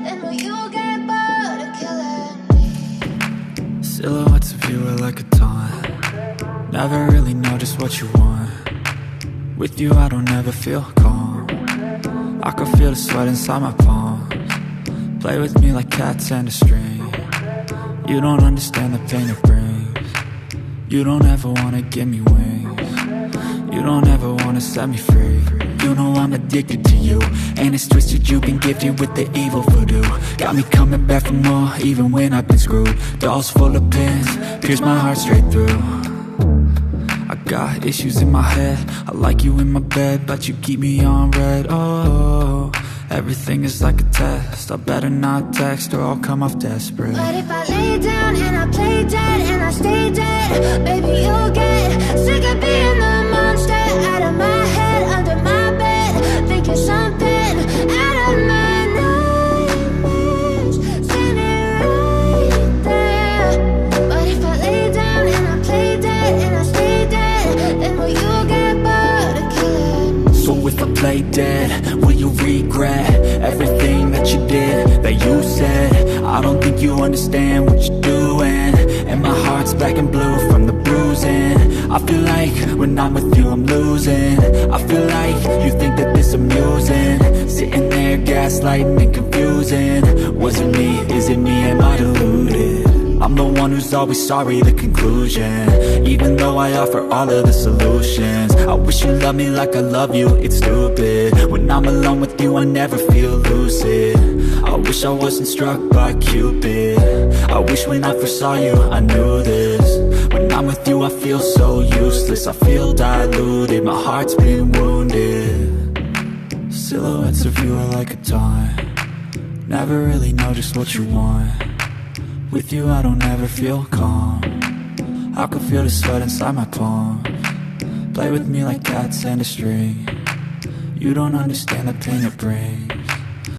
then will you get bored of killing me? Silhouettes of you are like a taunt. Never really know just what you want. With you I don't ever feel calm. I can feel the sweat inside my palms. Play with me like cats and a string. You don't understand the pain it brings. You don't ever wanna give me wings. You don't ever wanna set me free. You know I'm addicted to you, and it's twisted, you've been gifted with the evil voodoo. Got me coming back for more, even when I've been screwed. Dolls full of pins, pierce my heart straight through. I got issues in my head, I like you in my bed, but you keep me on red. Oh, everything is like a test, I better not text or I'll come off desperate. But if I lay down and I play dead and I stay dead, baby you'll get sick of being the monster out of my head, under my bed, thinking something out of my nightmares, standing right there. But if I lay down and I play dead and I stay dead, then will you get bored of killing me? So if I play dead, will you regret everything that you did, that you said? I don't think you understand what you're doing, and my heart's black and blue from the bruising. I feel like when I'm with you I'm losing. I feel like you think that this amusing, sitting there gaslighting and confusing. Was it me? Is it me? Am I deluded? I'm the one who's always sorry, the conclusion, even though I offer all of the solutions. I wish you loved me like I love you, it's stupid. When I'm alone with you I never feel lucid. I wish I wasn't struck by Cupid. I wish when I first saw you I knew this. When I'm with you I feel so useless, I feel diluted, my heart's been wounded. Silhouettes of you are like a taunt. Never really know just what you want. With you I don't ever feel calm. I can feel the sweat inside my palms. Play with me like cats and a string. You don't understand the pain it brings.